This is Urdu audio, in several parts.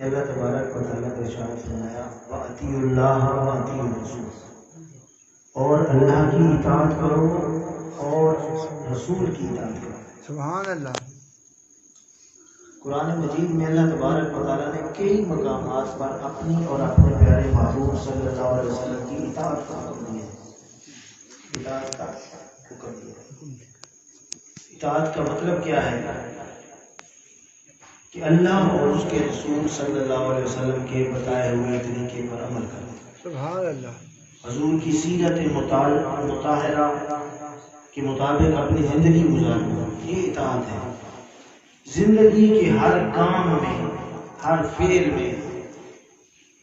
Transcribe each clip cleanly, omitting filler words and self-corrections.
اللہ تبارک و تعالیٰ نے ارشاد فرمایا وَأَطِیعُوا اللَّهَ وَأَطِیعُوا الرَّسُولَ، اور اللہ کی اطاعت کرو اور رسول کی اطاعت کرو۔ سبحان اللہ۔ قرآن مجید میں اللہ تبارک و تعالیٰ نے کئی مقامات پر اپنی اور اپنے پیارے محبوب صلی اللہ علیہ وسلم کی اطاعت کا حکم دیا ہے۔ اطاعت کا حکم دیا ہے۔ اطاعت کا مطلب کیا ہے؟ کہ اللہ اور اس کے رسول صلی اللہ علیہ وسلم کے بتائے ہوئے طریقے پر عمل کرنا۔ سبحان اللہ۔ حضور کی سیرت مطہرہ کے مطابق اپنی زندگی گزارنا، یہ اطاعت ہے۔ زندگی کے ہر کام میں، ہر فعل میں،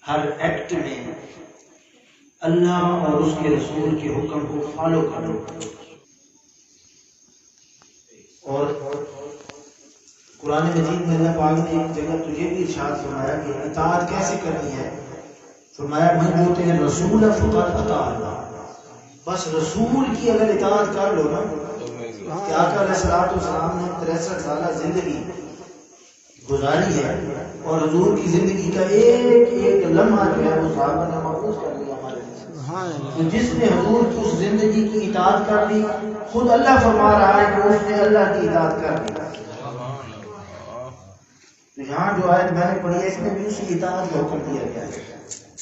ہر ایکٹ میں اللہ اور اس کے رسول کے حکم کو فالو کرو۔ اور قرآن مجید میں اللہ پاک نے ایک جگہ تجھے بھی ارشاد فرمایا کہ اطاعت کیسے کرنی ہے۔ فرمایا من یطع الرسول فقد اطاع اللہ، بس رسول کی اگر اطاعت کر لو نا، کہ آقا علیہ الصلوۃ والسلام نے 63 سالہ زندگی گزاری ہے اور حضور کی زندگی کا ایک ایک لمحہ جو ہے وہ صحابہ نے محفوظ کر لیا ہمارے لیے۔ تو جس نے حضور کی اس زندگی کی اطاعت کر لی، خود اللہ فرما رہا ہے کہ اس نے اللہ کی اطاعت کر لی۔ تو یہاں جو آیت میں نے پڑھی ہے اس میں بھی اسی اطاعت کا حکم دیا گیا ہے۔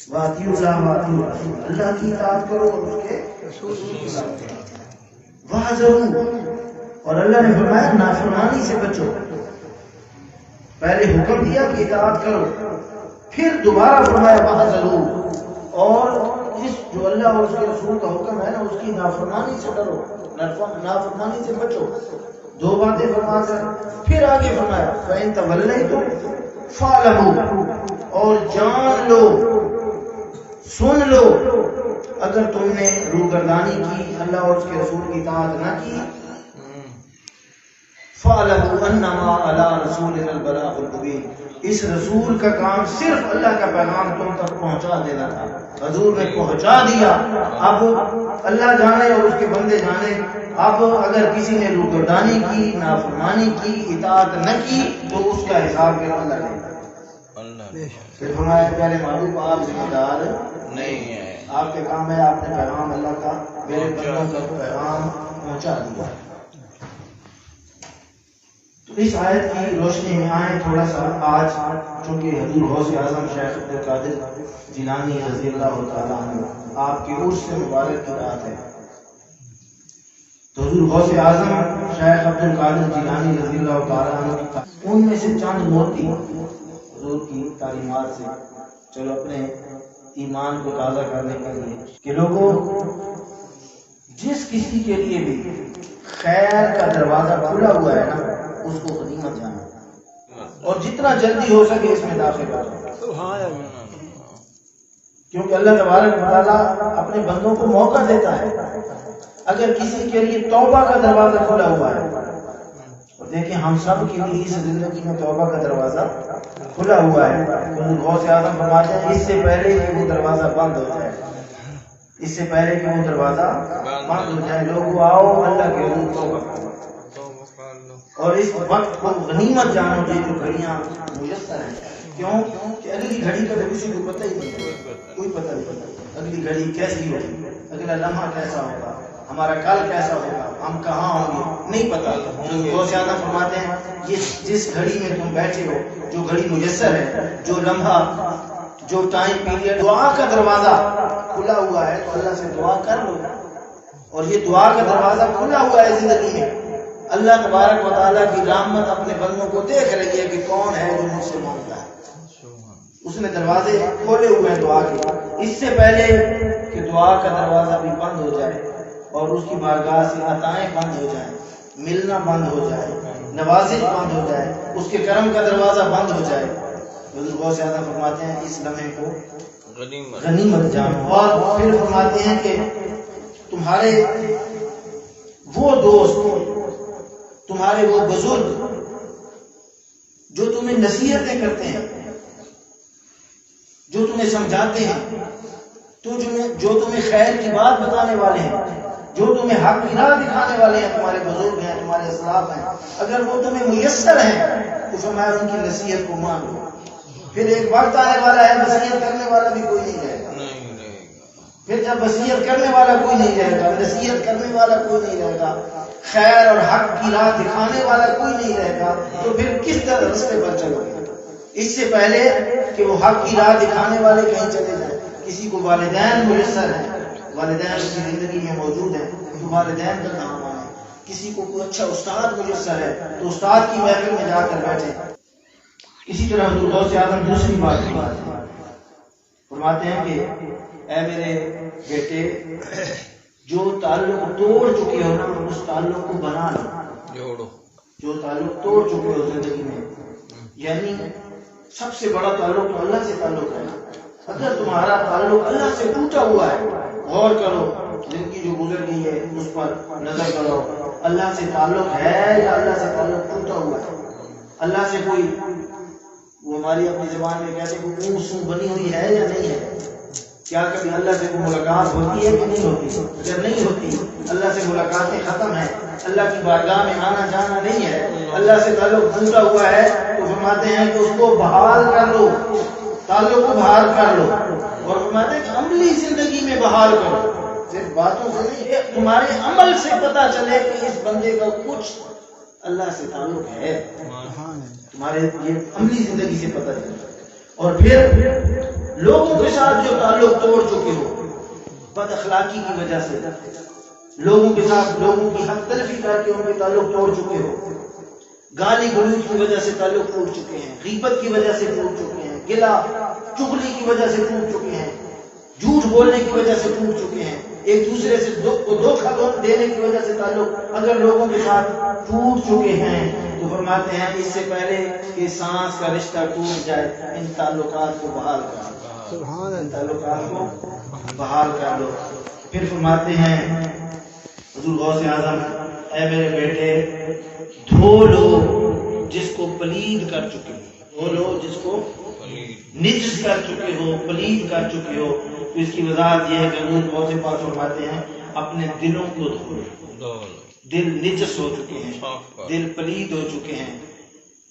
وَأَطِیعُوا اللَّهَ وَأَطِیعُوا الرَّسُولَ، اللہ کی اطاعت کرو اور اس کے رسول کی اطاعت کرو۔ وَاحْذَرُوا، اور اللہ نے فرمایا نافرمانی سے بچو۔ پہلے حکم دیا کہ اطاعت کرو، پھر دوبارہ فرمایا وَاحْذَرُوا، اور اس جو اللہ اور اس کے رسول کا حکم ہے نا اس کی نافرمانی سے ڈرو، نافرمانی سے بچو۔ دو باتیں فرما کر پھر آگے فرمایا فَإِن تَوَلَّيْتُمْ فَاعْلَمُوا، اور جان لو، سن لو، اگر تم نے روگردانی کی، اللہ اور اس کے رسول کی اطاعت نہ کی، فَاعْلَمُوا أَنَّمَا عَلَىٰ رَسُولِنَا الْبَلَاغُ الْمُبِينُ، اس رسول کا کام صرف اللہ کا پیغام تم تک پہنچا دینا تھا۔ حضور نے پہنچا دیا، اب اللہ جانے اور اس کے بندے جانے۔ اب اگر کسی نے روگردانی کی، نافرمانی کی، اطاعت نہ کی تو اس کا حساب پھر اللہ لے گا۔ پھر فرمایا کہ پہلے محبوب آپ ذمہ دار نہیں ہے، آپ کے کام ہے آپ نے پیغام اللہ کا، میرے بندوں کا پیغام پہنچا دیا۔ تو اس آیت کی روشنی میں آئیں تھوڑا سا آج، چونکہ حضور غوث اعظم شیخ عبد القادر جیلانی رضی اللہ تعالیٰ عنہ آپ کی عرس سے مبارک کی رات ہے، تو حضور غوث اعظم شیخ عبد القادر جیلانی رضی اللہ تعالیٰ عنہ ان میں سے چند موتی حضور کی تعلیمات سے، چلو اپنے ایمان کو تازہ کرنے کے لیے، کہ لوگوں جس کسی کے لیے بھی خیر کا دروازہ کھلا ہوا ہے نا اس کو غنیمت جانا، اور جتنا جلدی ہو سکے اس میں داخل ہو جائے، کیونکہ اللہ تبارک و تعالیٰ اپنے بندوں کو موقع دیتا ہے۔ اگر کسی کے لیے توبہ کا دروازہ کھلا ہوا ہے، اور دیکھیں ہم سب کے لیے اس زندگی میں توبہ کا دروازہ کھلا ہوا ہے، تو غوث اعظم فرماتے ہیں اس سے پہلے کہ وہ دروازہ بند ہو جائے، اس سے پہلے کہ وہ دروازہ بند ہو جائے، لوگوں آؤ اللہ کے حضور توبہ کرو، اور اس وقت کو غنیمت جانو جی جو گھڑیاں میسر ہیں۔ کیوں کہ اگلی گھڑی کا تو کسی کو پتہ ہی نہیں، کوئی پتہ نہیں اگلی گھڑی کیسی ہوگی، اگلا لمحہ کیسا ہوگا، ہمارا کل کیسا ہوگا، ہم کہاں ہوں گے، نہیں پتہ۔ جو غوث اعظم فرماتے ہیں یہ جس گھڑی میں تم بیٹھے ہو، جو گھڑی میسر ہے، جو لمحہ، جو ٹائم پیریڈ، دعا کا دروازہ کھلا ہوا ہے، تو اللہ سے دعا کر لو، اور یہ دعا کا دروازہ کھلا ہوا ہے زندگی میں۔ اللہ تبارک و تعالیٰ کی رحمت اپنے بندوں کو دیکھ رہی ہے کہ کون ہے جو مجھ سے مانگتا ہے، اس نے دروازے کھولے ہوئے ہیں دعا کے، اس سے پہلے کہ دعا کا دروازہ بھی بند ہو جائے اور اس کی بارگاہ سے عطائیں بند ہو جائیں، ملنا بند ہو جائے، نوازش بند ہو جائے، اس کے کرم کا دروازہ بند ہو جائے، حضور بہت زیادہ فرماتے ہیں اس لمحے کو غنیمت جانو۔ اور پھر فرماتے ہیں کہ تمہارے وہ دوست، تمہارے وہ بزرگ جو تمہیں نصیحتیں کرتے ہیں، جو تمہیں سمجھاتے ہیں، جو تمہیں خیر کی بات بتانے والے ہیں، جو تمہیں حق کی راہ دکھانے والے ہیں، تمہارے بزرگ ہیں، تمہارے اسلاف ہیں، اگر وہ تمہیں میسر ہیں تو فرمایا ان کی نصیحت کو مان لو، پھر ایک وقت آنے والا ہے وصیت کرنے والا بھی کوئی نہیں رہے گا. پھر جب وصیت کرنے والا کوئی نہیں رہے گا، نصیحت کرنے والا کوئی نہیں رہے گا، خیر اور حق کی راہ دکھانے والا کوئی نہیں رہے گا، تو پھر کس طرح راستے پر چلو گے؟ اس سے پہلے کہ وہ حق کی راہ دکھانے والے کہیں چلے جائیں. کسی کو والدین میسر ہیں، والدین اس کی زندگی میں موجود ہیں، تو والدین کا کام آئے. کسی کو کوئی اچھا استاد میسر ہے تو استاد کی محفل میں جا کر بیٹھے. اسی طرح حضور غوث اعظم دوسری بات فرماتے ہیں کہ اے میرے بیٹے، جو تعلق توڑ چکے ہو نا اس تعلق کو بنا لو. جو تعلق توڑ چکے ہو زندگی میں، یعنی سب سے بڑا تعلق تو اللہ سے تعلق ہے. اگر تمہارا تعلق اللہ سے ٹوٹا ہوا ہے، غور کرو زندگی جو گزر گئی ہے اس پر نظر کرو. اللہ سے تعلق ہے یا اللہ سے تعلق ٹوٹا ہوا ہے؟ اللہ سے کوئی، وہ ہماری اپنی زبان میں کہتے ہیں منہ سو بنی ہوئی ہے یا نہیں ہے؟ کیا کبھی اللہ سے کوئی ملاقات ہوتی ہے کہ نہیں ہوتی؟ اگر نہیں ہوتی، اللہ سے ملاقاتیں ختم ہیں، اللہ کی بارگاہ میں آنا جانا نہیں ہے، اللہ سے تعلق ٹوٹا ہوا ہے، تو فرماتے ہیں کہ اس کو بحال کر لو، تعلق کو بحال کر لو. اور فرماتے ہیں کہ عملی زندگی میں بحال کرو، صرف باتوں سے نہیں، تمہارے عمل سے پتہ چلے کہ اس بندے کا کچھ اللہ سے تعلق ہے. تمہارے یہ عملی زندگی سے پتہ چلے. اور پھر لوگوں کے ساتھ جو تعلق توڑ چکے ہو بد اخلاقی کی وجہ سے، لوگوں کے ساتھ لوگوں کی حق تلفی کر کے ان کے تعلق توڑ چکے ہو، گالی گلوچ کی وجہ سے تعلق ٹوٹ چکے ہیں، غیبت کی وجہ سے ٹوٹ چکے ہیں، گلا چغلی کی وجہ سے ٹوٹ چکے ہیں، جھوٹ بولنے کی وجہ سے ٹوٹ چکے ہیں، ایک دوسرے سے دھوکہ دینے کی وجہ سے تعلق اگر لوگوں کے ساتھ ٹوٹ چکے ہیں، تو فرماتے ہیں اس سے پہلے کہ سانس کا رشتہ ٹوٹ جائے ان تعلقات کو بحال کر لو. ان تعلقات کو بحال کر لو. پھر فرماتے ہیں حضور غوث اعظم، اے میرے بیٹے، دھو لو جس کو پلید کر چکے ہو، دھو لو جس کو نجس کر چکے ہو، پلید کر چکے ہو. تو اس کی وضاحت یہ ہے کہ حضور غوث پاک فرماتے ہیں اپنے دلوں کو دھو لو. دل نجس ہو چکے ہیں، دل پلید ہو چکے ہیں،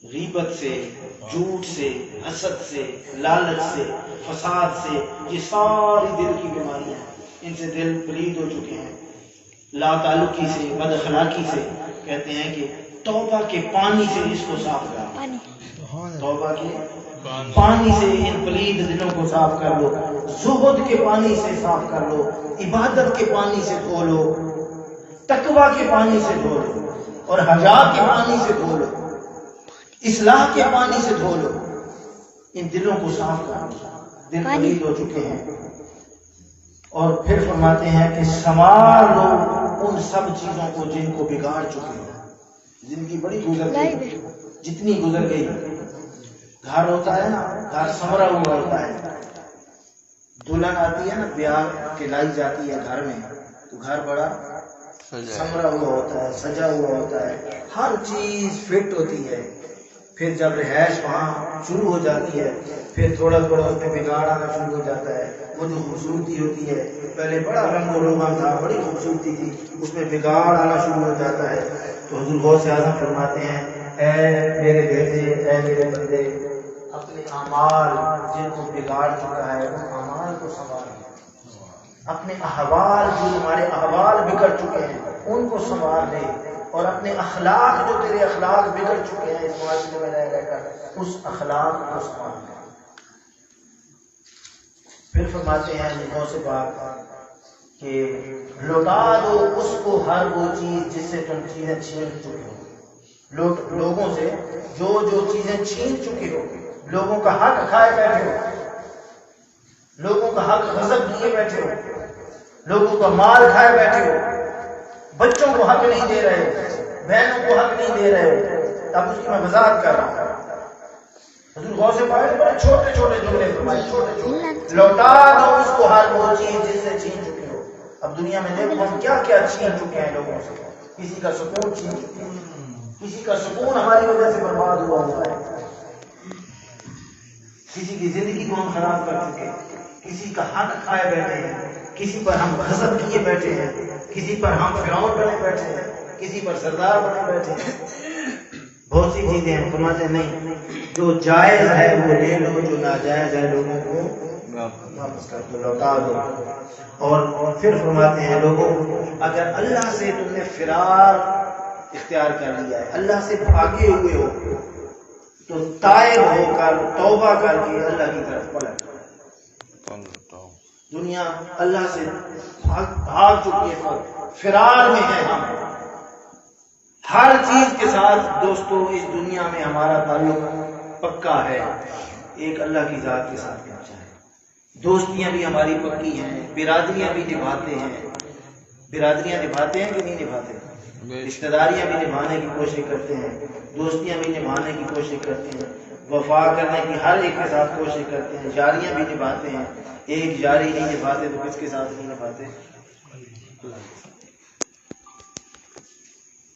غیبت سے، جھوٹ سے، حسد سے، لالچ سے، فساد سے، یہ ساری دل کی بیماریاں ہیں، ان سے دل پلید ہو چکے ہیں. لا تعلقی سے، بد اخلاقی سے، کہتے ہیں کہ توبہ کے پانی سے اس کو صاف کر، توبہ کے پانی سے ان پلید دلوں کو صاف کر لو، زہد کے پانی سے صاف کر لو، عبادت کے پانی سے دھو لو، تقویٰ کے پانی سے دھو لو، اور حیا کے پانی سے دھو لو، اصلاح کے پانی سے دھو لو. ان دلوں کو صاف کر لو، دل پلید ہو چکے ہیں. اور پھر فرماتے ہیں کہ سنوار لو ان سب چیزوں کو جن کو بگاڑ چکے ہو. زندگی بڑی گزر گئی، جتنی گزر گئی. گھر ہوتا ہے نا، گھر سنورا ہوا ہوتا ہے، دلہن آتی ہے نا بیاہ کے لائی جاتی ہے گھر میں، تو گھر بڑا سنورا ہوا ہوتا ہے، سجا ہوا ہوتا ہے، ہر چیز فٹ ہوتی ہے. پھر جب رہائش وہاں شروع ہو جاتی ہے، پھر تھوڑا تھوڑا اس میں بگاڑ آنا شروع ہو جاتا ہے. وہ جو خوبصورتی ہوتی ہے، پہلے بڑا رنگ و روغن تھا، بڑی خوبصورتی تھی، اس میں بگاڑ آنا شروع ہو جاتا ہے. تو حضور غوث اعظم فرماتے ہیں، اے میرے بیٹے، اے میرے بندے، اپنے اعمال جن کو بگاڑ چکا ہے ان اعمال کو سنوار لے. اپنے احوال جو ہمارے احوال بگڑ چکے ہیں ان کو سنوار لے، اور اپنے اخلاق جو تیرے اخلاق بگڑ چکے ہیں اس معاشرے میں رہ کر، اس اخلاق کو سنوار لے. پھر فرماتے ہیں غوث پاک کہ لوٹا دو اس کو ہر وہ چیز جس سے تم چیزیں چھین چکے ہو. لوگوں سے جو چیزیں چھین چکے ہو، لوگوں کا حق کھائے بیٹھے ہو، لوگوں کا حق غصب کیے بیٹھے ہو، لوگوں کا مال کھائے بیٹھے ہو، بچوں کو حق نہیں دے رہے ہو، بہنوں کو حق نہیں دے رہے ہو. اب اس کی میں وضاحت کر رہا ہوں. حضور غوث پاک نے بڑے چھوٹے چھوٹے جملے فرمائے، چھوٹے چھوٹے. لوٹا دو اس کو ہر وہ چیز جس سے چھین چکے ہو. اب دنیا میں دیکھو ہم کیا کیا چھین چکے ہیں لوگوں سے. کسی کا سکون چھین چکے ہیں، کسی کا سکون ہماری وجہ سے برباد ہوا ہے، کسی کی زندگی کو ہم خراب کر چکے ہیں، کسی کا حق کھائے بیٹھے ہیں، کسی پر ہم غضب کیے بیٹھے ہیں، کسی پر ہم فرعون بنے بیٹھے ہیں، کسی پر سردار بنے بیٹھے ہیں. بہت سی چیزیں ہیں، فرماتے ہیں نہیں، جو جائز ہے وہ لے لو، جو ناجائز ہے لوگوں کو واپس کر دو، لوٹا دو۔ اور پھر فرماتے ہیں لوگوں، اگر اللہ سے تم نے فرار اختیار کر لیا ہے، اللہ سے بھاگے ہوئے ہو، تو تائب ہو کر توبہ کر کے اللہ کی طرف پلٹ۔ دنیا اللہ سے بھاگ چکی ہے، فرار میں ہے ہم ہر چیز کے ساتھ۔ دوستو اس دنیا میں ہمارا تعلق پکا ہے، ایک اللہ کی ذات کے ساتھ پہنچا ہے۔ دوستیاں بھی ہماری پکی ہیں، برادریاں بھی نبھاتے ہیں، برادریاں نبھاتے ہیں کہ نہیں نبھاتے؟ رشتہ داریاں بھی نبھانے کی کوشش کرتے ہیں، دوستیاں بھی نبھانے کی کوشش کرتے ہیں، وفا کرنے کی ہر ایک کے ساتھ کوشش کرتے ہیں، یاریاں بھی نبھاتے ہیں۔ ایک یاری نہیں نبھاتے تو کس کے ساتھ نہیں نبھاتے؟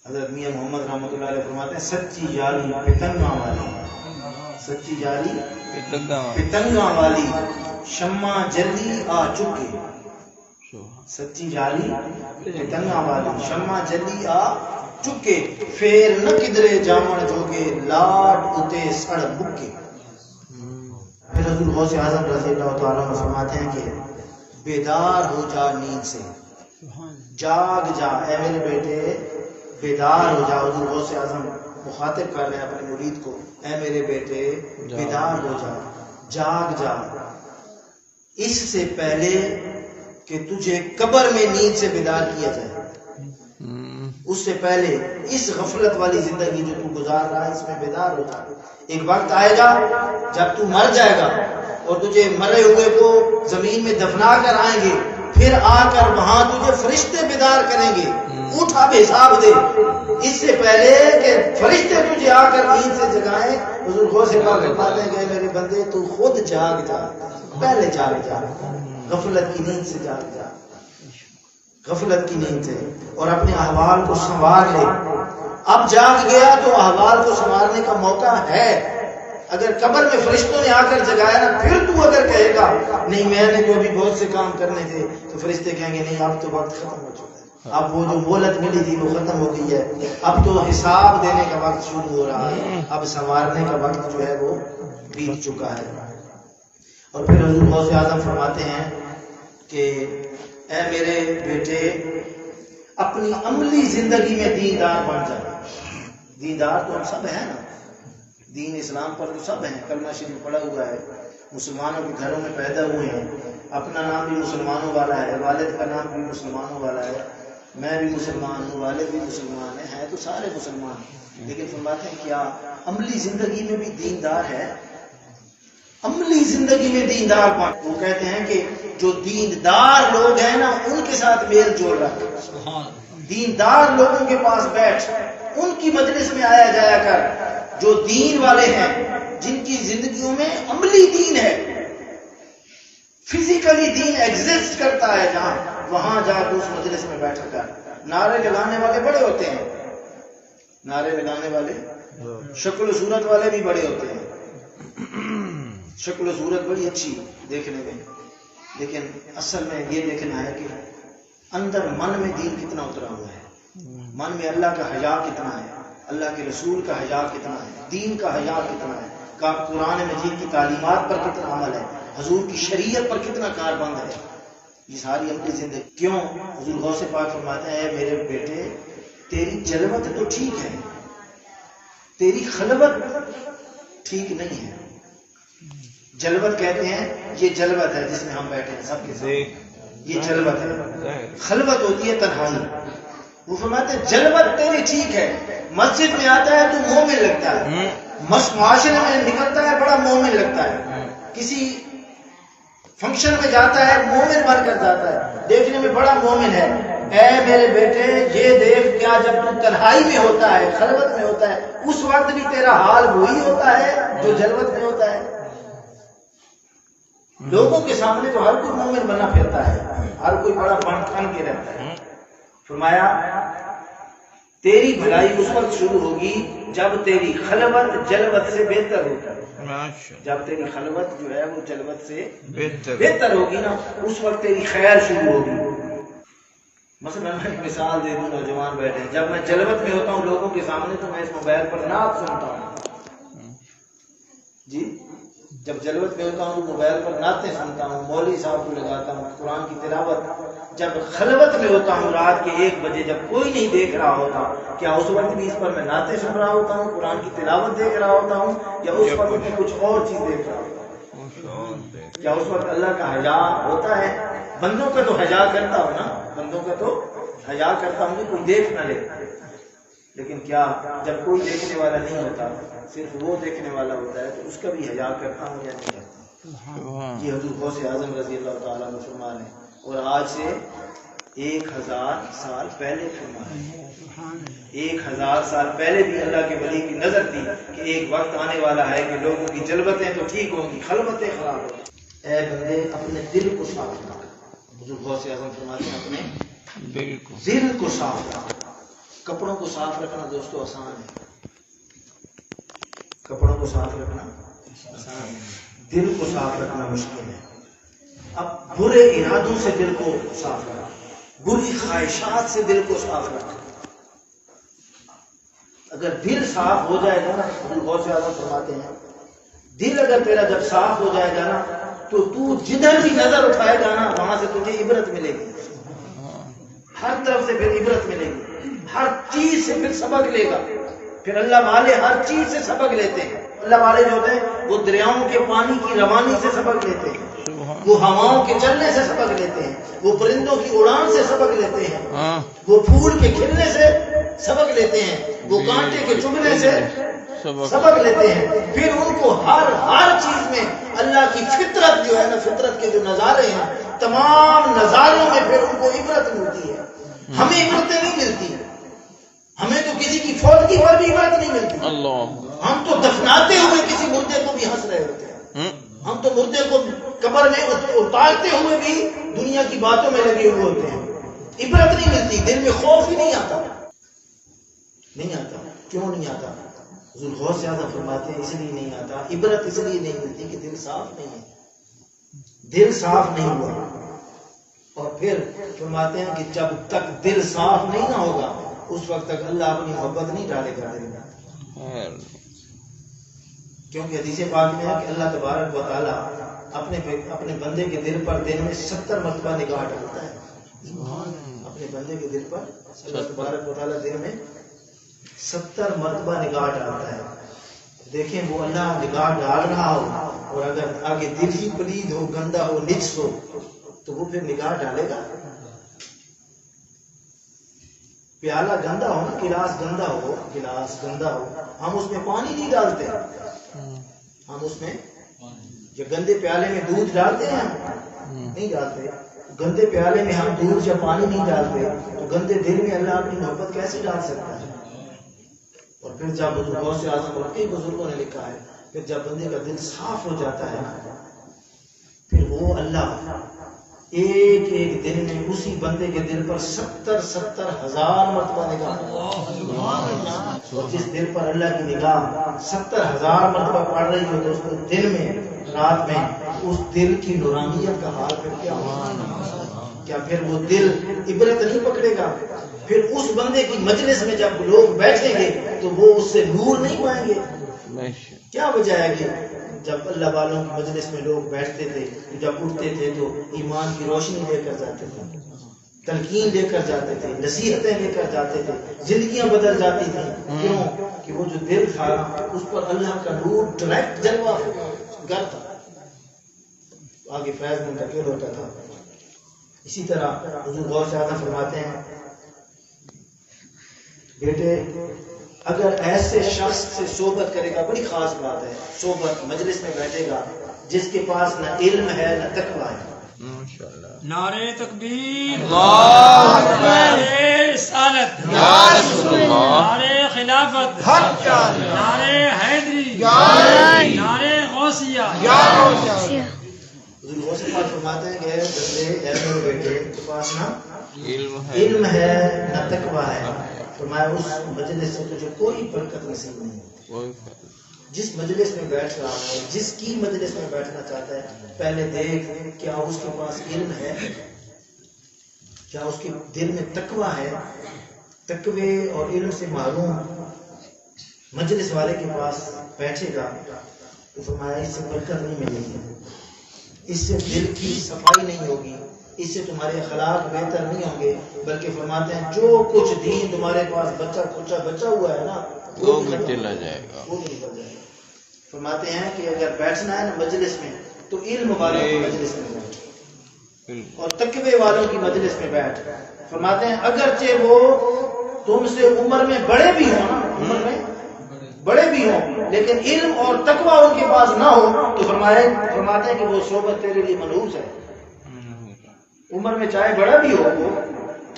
حضرت میاں محمد رحمۃ اللہ علیہ فرماتے ہیں سچی یاری پتنگاں والی، سچی یاری پتنگاں والی، شمع جلی آ چکے۔ سچی یاری پتنگاں والی، شمع جلی آ چکے، پھر نہ کدرے جامن جوگے، لاٹ اتے سڑ بکے۔ پھر حضور غوث اعظم رضی اللہ تعالیٰ عنہ فرماتے ہیں کہ بیدار ہو جا نیند سے، جاگ جا اے میرے بیٹے، بیدار ہو جا۔ حضور غوث اعظم مخاطب کر رہے ہیں اپنے مرید کو، اے میرے بیٹے بیدار ہو جا، جاگ جا، اس سے پہلے کہ تجھے قبر میں نیند سے بیدار کیا جائے، اس سے پہلے اس غفلت والی زندگی جو تو گزار رہا ہے اس میں بیدار ہو جا۔ ایک وقت آئے گا جب تو مر جائے گا اور تجھے مرے ہوئے کو زمین میں دفنا کر آئیں گے، پھر آ کر وہاں تجھے فرشتے بیدار کریں گے، اٹھ اب حساب دے۔ اس سے پہلے کہ فرشتے تجھے آ کر نیند سے جگائیں، حضور غوث پاک فرماتے ہیں کہ میرے بندے تو خود جاگ جا، پہلے جاگ جا، غفلت کی نیند سے جاگ جا، غفلت کی نیند سے، اور اپنے احوال کو سنوار لے۔ اب جاگ گیا تو احوال کو سنوارنے کا موقع ہے۔ اگر قبر میں فرشتوں نے آ کر جگایا نا، پھر تو اگر کہے گا نہیں میں نے تو ابھی بہت سے کام کرنے تھے، تو فرشتے کہیں گے نہیں اب تو وقت ختم ہو چکا ہے، اب وہ جو مہلت ملی تھی وہ ختم ہو گئی ہے، اب تو حساب دینے کا وقت شروع ہو رہا ہے، اب سنوارنے کا وقت جو ہے وہ بیت چکا ہے۔ اور پھر حضور غوث اعظم فرماتے ہیں کہ اے میرے بیٹے اپنی عملی زندگی میں دیندار بن جائے۔ دیندار تو ہم سب ہیں نا، دین اسلام پر تو سب ہیں، کلمہ شریف پڑھا ہوا ہے، مسلمانوں کے گھروں میں پیدا ہوئے ہیں، اپنا نام بھی مسلمانوں والا ہے، والد کا نام بھی مسلمانوں والا ہے، میں بھی مسلمان ہوں، والد بھی مسلمان ہیں تو سارے مسلمان ہیں۔ لیکن فرماتے ہیں کیا عملی زندگی میں بھی دیندار ہے؟ عملی زندگی میں دیندار بن۔ وہ کہتے ہیں کہ جو دیندار لوگ ہیں نا ان کے ساتھ میل جول رکھ، دیندار لوگوں کے پاس بیٹھ، ان کی مجلس میں آیا جایا کر، جو دین والے ہیں، جن کی زندگیوں میں عملی دین ہے، فزیکلی دین ایگزسٹ کرتا ہے، جہاں وہاں جا کے اس مجلس میں بیٹھ کر۔ نعرے لگانے والے بڑے ہوتے ہیں، نعرے لگانے والے شکل و صورت والے بھی بڑے ہوتے ہیں، شکل و صورت بڑی اچھی دیکھنے میں، لیکن اصل میں یہ دیکھنا ہے کہ اندر من میں دین کتنا اترا ہوا ہے، من میں اللہ کا حیا کتنا ہے، اللہ کے رسول کا حیا کتنا ہے، دین کا حیا کتنا ہے، قرآن مجید کی تعلیمات پر کتنا عمل ہے، حضور کی شریعت پر کتنا کاربند ہے، یہ ساری اپنی زندگی۔ کیوں؟ حضور غوث پاک فرماتے ہیں میرے بیٹے تیری جلوت تو ٹھیک ہے، تیری خلوت ٹھیک نہیں ہے۔ جلوت کہتے ہیں یہ جلوت ہے جس میں ہم بیٹھے ہیں سب کے ساتھ، یہ جلوت ہے۔ خلوت ہوتی ہے تنہائی۔ وہ فرماتے ہیں جلوت تیری ٹھیک ہے، مسجد میں آتا ہے تو مومن لگتا ہے، معاشرے میں نکلتا ہے بڑا مومن لگتا ہے، کسی فنکشن میں جاتا ہے مومن بن کر جاتا ہے، دیکھنے میں بڑا مومن ہے۔ اے میرے بیٹے یہ دیکھ کیا جب تو تنہائی میں ہوتا ہے، خلوت میں ہوتا ہے، اس وقت بھی تیرا حال وہی ہوتا ہے جو جلوت میں ہوتا ہے۔ لوگوں کے سامنے تو ہر کوئی مومن بنا پھرتا ہے، ہر کوئی بڑا بن کے رہتا ہے۔ فرمایا تیری بھلائی اس وقت شروع ہوگی جب تیری خلوت جلوت سے بہتر ہوگی، جب تیری خلوت جو ہے وہ جلوت سے بہتر ہوگی نا، اس وقت تیری خیر شروع ہوگی۔ مثلا میں ایک مثال دے دوں، نوجوان بیٹھے ہیں، جب میں جلوت میں ہوتا ہوں لوگوں کے سامنے تو میں اس موبائل پر نعت سنتا ہوں جی، جب جلوت میں ہوتا ہوں تو موبائل پر نعتیں سنتا ہوں، مولوی صاحب کو لگاتا ہوں، قرآن کی تلاوت۔ جب خلوت میں ہوتا ہوں رات کے 1 بجے جب کوئی نہیں دیکھ رہا ہوتا، کیا اس وقت بھی اس پر میں نعتیں سن رہا ہوتا ہوں، قرآن کی تلاوت دیکھ رہا ہوتا ہوں، یا اس وقت میں کچھ اور چیز دیکھ رہا ہوتا ہوں؟ کیا اس وقت اللہ کا حیا ہوتا ہے؟ بندوں کا تو حیا کرتا ہوں نا، بندوں کا تو حیا کرتا ہوں کہ کوئی دیکھ نہ لے، لیکن کیا جب کوئی دیکھنے والا نہیں ہوتا، صرف وہ دیکھنے والا ہوتا ہے، تو اس کا بھی حیا کرتا ہوں یا نہیں کرتا؟ یہ حضور غوث اعظم رضی اللہ تعالیٰ عنہ فرما رہے ہیں، اور آج سے 1000 سال پہلے فرما رہے ہیں، 1000 سال پہلے بھی اللہ کے ولی کی نظر تھی کہ ایک وقت آنے والا ہے کہ لوگوں کی جلوتیں تو ٹھیک ہوں گی، خلوتیں خراب ہوں گی۔ اے بندے اپنے دل کو صاف رکھ، حضور غوث اعظم فرماتے ہیں اپنے دل کو صاف رکھ۔ کپڑوں کو صاف رکھنا دوستو آسان ہے، کپڑوں کو صاف رکھنا آسان ہے، دل کو صاف رکھنا مشکل ہے۔ اب برے ارادوں سے دل کو صاف رکھ، بری خواہشات سے دل کو صاف رکھ۔ اگر دل صاف ہو جائے گا نا، بہت سے آدمی فرماتے ہیں دل اگر تیرا جب صاف ہو جائے گا نا تو تو جدھر بھی نظر اٹھائے گا نا وہاں سے تجھے عبرت ملے گی، ہر طرف سے پھر عبرت ملے گی، ہر چیز سے پھر سبق لے گا۔ پھر اللہ والے ہر چیز سے سبق لیتے ہیں، اللہ والے جو ہوتے ہیں وہ دریاؤں کے پانی کی روانی سے سبق لیتے ہیں، وہ ہواؤں کے چلنے سے سبق لیتے ہیں، وہ پرندوں کی اڑان سے سبق لیتے ہیں، وہ پھول کے کھلنے سے سبق لیتے ہیں، وہ کانٹے کے چبھنے سے سبق لیتے ہیں۔ پھر ان کو ہر چیز میں اللہ کی فطرت جو ہے نا، فطرت کے جو نظارے ہیں، تمام نظاروں میں پھر ان کو عبرت ملتی ہے۔ ہمیں عبرتیں نہیں ملتی، ہمیں تو کسی کی فوتگی پر بھی عبرت نہیں ملتی، ہم تو دفناتے ہوئے کسی مردے کو بھی ہنس رہے ہوتے ہیں، ہم تو مردے کو قبر میں اتارتے ہوئے بھی دنیا کی باتوں میں لگے ہوئے ہوتے ہیں۔ عبرت نہیں ملتی، دل میں خوف ہی نہیں آتا، نہیں آتا۔ کیوں نہیں آتا؟ حضور غوث اعظم فرماتے ہیں اس لیے نہیں آتا، عبرت اس لیے نہیں ملتی کہ دل صاف نہیں ہے، دل صاف نہیں ہوا۔ اور پھر فرماتے ہیں کہ جب تک دل صاف نہیں نہ ہوگا اس وقت تک اللہ اپنی محبت نہیں ڈالے گا دل میں، کیونکہ حدیث پاک میں ہے کہ اللہ تبارک و تعالیٰ اپنے بندے کے دل پر دن میں 70 مرتبہ نگاہ ڈالتا ہے، اپنے بندے کے دل پر اللہ تبارک و تعالیٰ دن میں 70 مرتبہ نگاہ ڈالتا ہے۔ دیکھیں وہ اللہ نگاہ ڈال رہا ہو اور اگر آگے دل ہی پلید ہو، گندا ہو، نجس ہو تو وہ پھر نگاہ ڈالے گا؟ پیالہ گندا ہو نا، گلاس گندا ہو، ہم اس میں پانی نہیں ڈالتے، ہم اس میں جو گندے پیالے میں دودھ ڈالتے ہیں نہیں ڈالتے، گندے پیالے میں ہم دودھ یا پانی نہیں ڈالتے تو گندے دل میں اللہ اپنی محبت کیسے ڈال سکتا ہے؟ اور پھر جب بزرگوں سے اعظم اور کئی بزرگوں نے لکھا ہے، پھر جب بندے کا دل صاف ہو جاتا ہے پھر وہ اللہ ایک ایک دن میں اسی بندے کے دل پر 70 ہزار مرتبہ نگاہ، اور جس دل پر اللہ کی نگاہ 70 ہزار مرتبہ پڑ رہی ہو تو اس کو دن میں رات میں اس دل کی نورانیت کا حال پھر کیا ہوگا؟ کیا پھر وہ دل عبرت نہیں پکڑے گا؟ پھر اس بندے کی مجلس میں جب لوگ بیٹھیں گے تو وہ اس سے نور نہیں پائیں گے؟ کیا وجہ ہے کہ جب اللہ والوں کی مجلس میں لوگ بیٹھتے تھے، جب اٹھتے تھے تو ایمان کی روشنی لے کر جاتے تھے، تلقین لے کر جاتے تھے، نصیحتیں لے کر جاتے تھے، زندگیاں بدل جاتی تھیں۔ کیوں؟ کہ وہ جو دل تھا اس پر اللہ کا نور ڈائریکٹ جلوہ گر تھا، آگے فیض منتقل ہوتا تھا۔ اسی طرح حضور غوث اعظم فرماتے ہیں بیٹے اگر ایسے شخص سے صحبت کرے گا، بڑی خاص بات ہے، صحبت مجلس میں بیٹھے گا جس کے پاس نہ علم ہے نہ تقویٰ ہے، نعرہ تکبیر، نعرہ رسالت، نعرہ خلافت، نعرہ حیدری، نعرہ غوثیہ۔ حضور غوث پاک فرماتے ہیں کہ بندے ایسے بیٹے کے پاس نہ علم ہے نہ تقویٰ ہے، فرمایا اس مجلس سے تجھے کوئی برکت نصیب نہیں ہوتی۔ جس مجلس میں بیٹھ رہا ہے، جس کی مجلس میں بیٹھنا چاہتا ہے، پہلے دیکھ کیا اس کے پاس علم ہے، کیا اس کے دل میں تقوی ہے؟ تقوی اور علم سے معلوم مجلس والے کے پاس بیٹھے گا تو فرمایا اس سے برکت نہیں ملے گی، اس سے دل کی صفائی نہیں ہوگی، اس سے تمہارے اخلاق بہتر نہیں ہوں گے، بلکہ فرماتے ہیں جو کچھ دین تمہارے پاس بچا ہوا ہے نا وہ بھی چلا جائے گا، وہ بھی نکل جائے گا۔ فرماتے ہیں کہ اگر بیٹھنا ہے نا مجلس میں تو علم والوں کی مجلس میں بیٹھ اور تقوی والوں کی مجلس میں بیٹھ۔ فرماتے ہیں اگرچہ وہ تم سے عمر میں بڑے بھی ہوں نا، عمر میں بڑے بھی ہوں، لیکن علم اور تقوی ان کے پاس نہ ہو تو فرماتے ہیں کہ وہ صحبت تیرے لیے منحوس ہے۔ عمر میں چاہے بڑا بھی ہو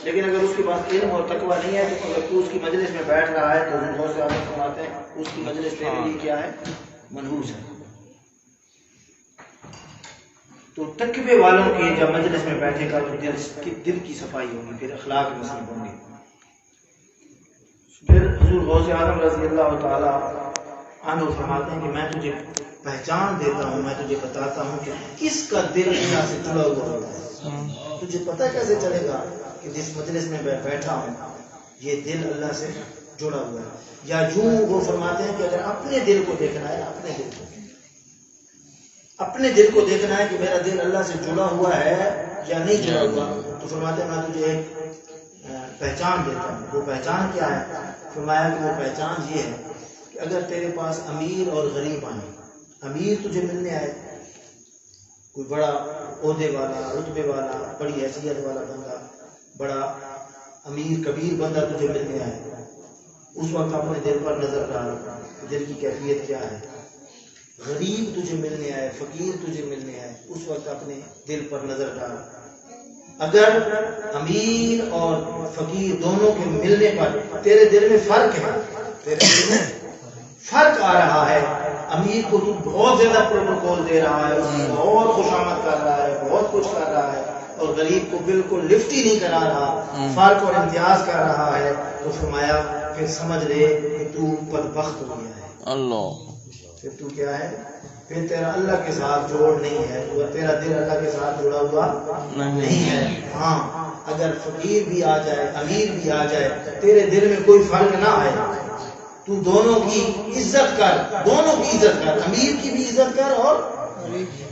لیکن اگر اس کے پاس علم اور تقوی نہیں ہے تو اگر تو اس کی مجلس میں بیٹھ رہا ہے تو بہت سے عالم فرماتے ہیں اس کی مجلس تیرے لیے کیا ہے؟ منحوس ہے۔ تو تقوی والوں کی جب مجلس میں بیٹھے گا تو دل کی صفائی ہوگی، پھر اخلاق نصیب ہوں گے۔ پھر حضور غوث اعظم رضی اللہ تعالی عنہ فرماتے ہیں کہ میں تجھے پہچان دیتا ہوں، میں تجھے بتاتا ہوں کہ کس کا دل اللہ سے جڑا ہوا ہوتا ہے۔ تجھے پتہ کیسے چلے گا کہ جس مجلس میں بیٹھا ہوں یہ دل اللہ سے جڑا ہوا ہے؟ یا یوں وہ فرماتے ہیں کہ اگر اپنے دل کو دیکھنا ہے، اپنے دل کو دیکھنا ہے کہ میرا دل اللہ سے جڑا ہوا ہے یا نہیں جڑا ہوا، تو فرماتے ہیں میں تجھے ایک پہچان دیتا ہوں۔ وہ پہچان کیا ہے؟ فرمایا کہ وہ پہچان یہ ہے کہ اگر تیرے پاس امیر اور غریب آئے، امیر تجھے ملنے آئے، کوئی بڑا عہدے والا، رتبے والا، بڑی حیثیت والا بندہ، بڑا امیر کبیر بندہ تجھے ملنے آئے، اس وقت اپنے دل پر نظر ڈال، دل کی کیفیت کیا ہے۔ غریب تجھے ملنے آئے، فقیر تجھے ملنے آئے، اس وقت اپنے دل پر نظر ڈال۔ اگر امیر اور فقیر دونوں کے ملنے پر تیرے دل میں فرق ہے، تیرے دل میں فرق آ رہا ہے، امیر کو تو بہت زیادہ پروٹوکول دے رہا ہے، اس کی بہت خوشامد کر رہا ہے، بہت کچھ کر رہا ہے، اور غریب کو بالکل لفٹ ہی نہیں کرا رہا، فرق اور امتیاز کر رہا ہے، تو فرمایا پھر سمجھ لے کہ تو بدبخت ہو گیا ہے۔ اللہ پھر تو کیا ہے؟ پھر تیرا اللہ کے ساتھ جوڑ نہیں ہے، تیرا دل اللہ کے ساتھ جڑا ہوا نہیں ہے۔ ہاں اگر فقیر بھی آ جائے، امیر بھی آ جائے، تیرے دل میں کوئی فرق نہ آئے، تو دونوں کی عزت کر، دونوں کی عزت کر، امیر کی بھی عزت کر اور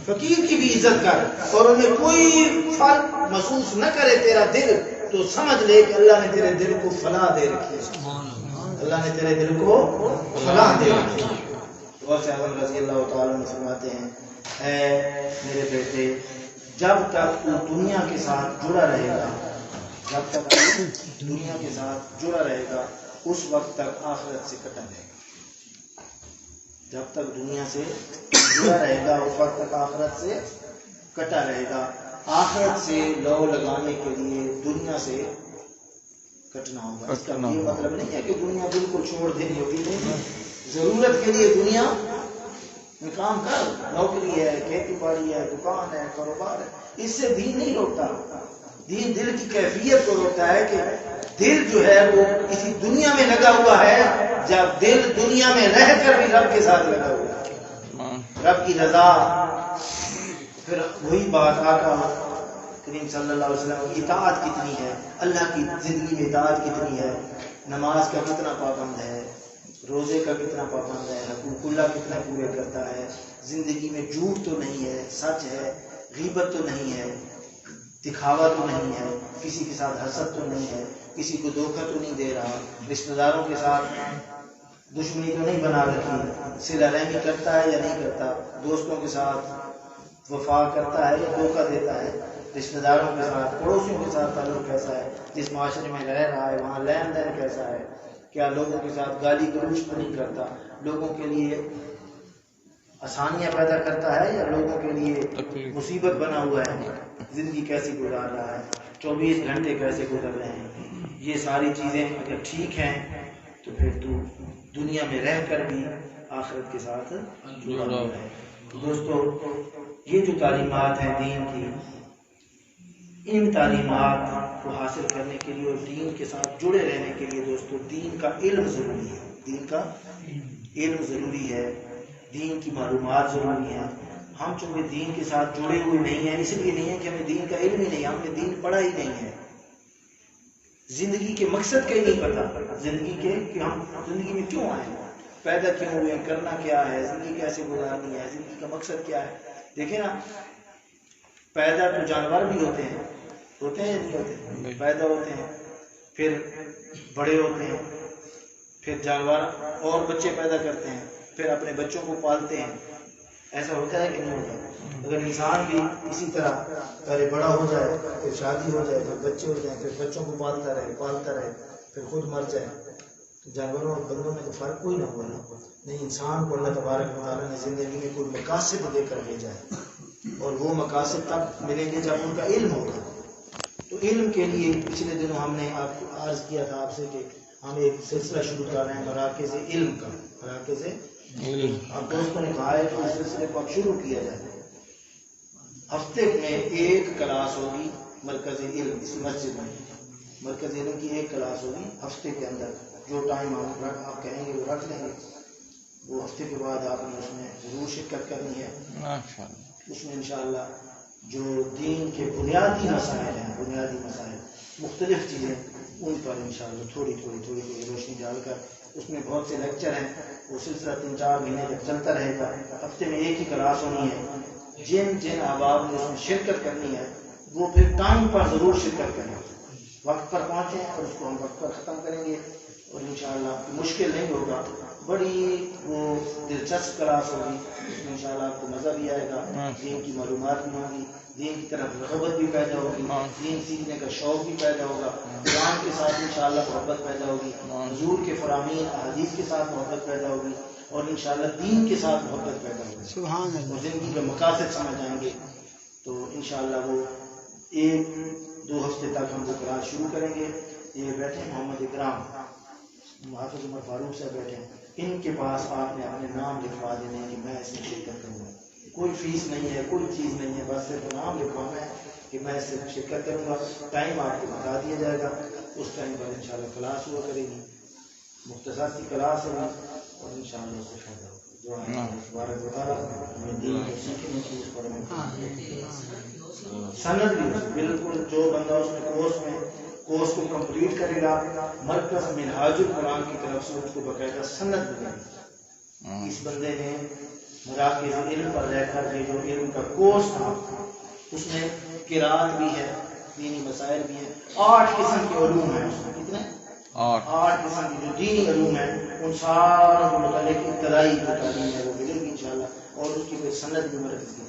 فقیر کی بھی عزت کر، اور ان میں کوئی فرق محسوس نہ کرے تیرا دل، تو سمجھ لے کہ اللہ نے تیرے دل کو فلاح دے رکھی ہے، اللہ نے تیرے دل کو فلاح دے رکھی ہے۔ غوث اعظم رضی اللہ تعالیٰ عنہ فرماتے ہیں اے میرے بیٹے، جب تک تو دنیا کے ساتھ جڑا رہے گا، جب تک تو دنیا کے ساتھ جڑا رہے گا اس وقت تک آخرت سے کٹا رہے گا، جب تک دنیا سے جڑا رہے گا اس وقت تک آخرت سے کٹا رہے گا۔ آخرت سے لو لگانے کے لیے دنیا سے کٹنا ہوگا۔ اس کا یہ مطلب نہیں ہے کہ دنیا بالکل چھوڑ دینی ہوگی، نہیں، ضرورت کے لیے دنیا میں کام کر، نوکری ہے، کھیتی باڑی ہے، دکان ہے، کاروبار ہے، اس سے دین نہیں روکتا۔ دین دل کی کیفیت کو روکتا ہے کہ دل جو ہے وہ کسی دنیا میں لگا ہوا ہے، جب دل دنیا میں رہ کر بھی رب کے ساتھ لگا ہوا ہے، رب کی رضا۔ پھر وہی بات آقا کریم صلی اللہ علیہ وسلم کی اطاعت کتنی ہے، اللہ کی زندگی میں اطاعت کتنی ہے، نماز کا کتنا پابند ہے، روزے کا کتنا پابند ہے، حقوق اللہ کتنا پورے کرتا ہے، زندگی میں جھوٹ تو نہیں ہے، سچ ہے، غیبت تو نہیں ہے، دکھاوا تو نہیں ہے، کسی کے ساتھ حسد تو نہیں ہے، کسی کو دھوکہ تو نہیں دے رہا، رشتہ داروں کے ساتھ دشمنی تو نہیں بنا رکھی، صلہ رحمی کرتا ہے یا نہیں کرتا، دوستوں کے ساتھ وفا کرتا ہے یا دھوکہ دیتا ہے، رشتہ داروں کے ساتھ، پڑوسیوں کے ساتھ تعلق کیسا ہے، جس معاشرے میں رہ رہا ہے وہاں لین دین کیسا ہے، کیا لوگوں کے ساتھ گالی گلوچ تو نہیں کرتا، لوگوں کے لیے آسانیاں پیدا کرتا ہے یا لوگوں کے لیے مصیبت بنا ہوا ہے، زندگی کیسی گزار رہا ہے، 24 گھنٹے کیسے گزر رہے ہیں، یہ ساری چیزیں اگر ٹھیک ہیں تو پھر تو دنیا میں رہ کر بھی آخرت کے ساتھ جڑا ہوا ہے۔ دوستو یہ جو تعلیمات ہیں دین کی، ان تعلیمات کو حاصل کرنے کے لیے اور دین کے ساتھ جڑے رہنے کے لیے دوستو دین کا علم ضروری ہے، دین کا علم ضروری ہے، دین کی معلومات ضروری ہیں۔ ہم چونکہ دین کے ساتھ جڑے ہوئے نہیں ہیں، اس لیے نہیں ہے کہ ہمیں دین کا علم ہی نہیں، ہم نے دین پڑھا ہی نہیں ہے، زندگی کے مقصد کا ہی نہیں پتا، زندگی کے کہ ہم زندگی میں کیوں آئے ہیں، پیدا کیوں ہوئے ہیں، کرنا کیا ہے، زندگی کیسے گزارنی ہے، زندگی کا مقصد کیا ہے۔ دیکھیں نا، پیدا تو جانور بھی ہوتے ہیں یا نہیں ہوتے؟ پیدا ہوتے ہیں، پھر بڑے ہوتے ہیں، پھر جانور اور بچے پیدا کرتے ہیں، پھر اپنے بچوں کو پالتے ہیں۔ ایسا ہوتا ہے کہ نہیں ہوتا؟ اگر انسان بھی اسی طرح پہلے بڑا ہو جائے، پھر شادی ہو جائے، پھر بچے ہو جائیں، پھر بچوں کو پالتا رہے، پھر خود مر جائے، تو جانوروں اور بندوں میں تو فرق کوئی نہ ہوا نا۔ نہیں، انسان کو اللہ تبارک و تعالیٰ نے زندگی میں کوئی مقاصد دے کر بھیجا ہے، اور وہ مقاصد تب ملیں گے جب ان کا علم ہوگا۔ تو علم کے لیے پچھلے دنوں ہم نے آپ کو عرض کیا تھا آپ سے کہ ہم ایک سلسلہ شروع کر رہے ہیں مراکز علم کا، مراکز علم۔ اب دوستوں نے کہا ہے کہ اس سلسلے کو اب شروع کیا جائے۔ ہفتے میں ایک کلاس ہوگی مرکز علم، اس مسجد میں مرکز علم کی ایک کلاس ہوگی ہفتے کے اندر۔ جو ٹائم آپ کہیں گے وہ رکھ لیں گے، وہ ہفتے کے بعد آپ نے اس میں ضرور شرکت کرنی ہے۔ اس میں انشاءاللہ جو دین کے بنیادی مسائل ہیں، بنیادی مسائل، مختلف چیزیں، ان پر انشاءاللہ تھوڑی روشنی ڈال کر، اس میں بہت سے لیکچر ہیں، وہ سلسلہ 3-4 مہینے تک چلتا رہے گا۔ ہفتے میں ایک ہی کلاس ہونی ہے۔ جن احباب نے اس میں شرکت کرنی ہے وہ پھر ٹائم پر ضرور شرکت کریں، وقت پر پہنچیں، اور اس کو ہم وقت پر ختم کریں گے، اور انشاءاللہ مشکل نہیں ہوگا۔ بڑی وہ دلچسپ کلاس ہوگی، اس میں انشاءاللہ آپ کو مزہ بھی آئے گا، دین کی معلومات بھی ہوں گی، دین کی طرف رغبت بھی پیدا ہوگی، دین سیکھنے کا شوق بھی پیدا ہوگا، قرآن کے ساتھ انشاءاللہ محبت پیدا ہوگی، حضور کے فرامین احادیث کے ساتھ محبت پیدا ہوگی، اور انشاءاللہ دین کے ساتھ محبت پیدا ہوگی، سبحان اللہ، اور زندگی کا مقاصد سمجھ آئیں گے۔ تو انشاءاللہ وہ 1-2 ہفتے تک ہم وہ کلاس شروع کریں گے۔ یہ بیٹھے محمد اکرام، محافظ عمر فاروق صاحب بیٹھے ہیں، ان کے پاس آپ نے اپنے نام لکھوا دینے کہ میں اس میں شرکت کروں گا۔ کوئی فیس نہیں ہے، کوئی چیز نہیں ہے، بس صرف نام لکھوانا ہے کہ میں اس سے شرکت کروں گا۔ ٹائم آپ کو بتا دیا جائے گا، اس ٹائم پر انشاءاللہ کلاس ہوا کرے گی، مختصر سی کلاس ہوگی، اور انشاءاللہ اس سے فائدہ ہوگا۔ دعا ہے تبارک و تعالیٰ ہمیں دین کو سیکھنے کی، اس پر سند بھی بالکل جو بندہ اس میں کورس کو کمپلیٹ کرے گا، مرکز منہاج القرآن کی طرف سے اس کو باقاعدہ سند ملے گی۔ اس بندے نے مراکز علم پر رہ کر یہ جو علم کا کورس تھا، اس میں قرات بھی ہے، دینی مسائل بھی ہیں، 8 قسم کے علوم ہیں اس میں۔ کتنے؟ 8 قسم کی جو دینی علوم ہیں، ان ساروں کو متعلق ابتدائی جو تعلیم ہے وہ ملے گی انشاءاللہ، اور اس کی کوئی سند بھی مرکز کی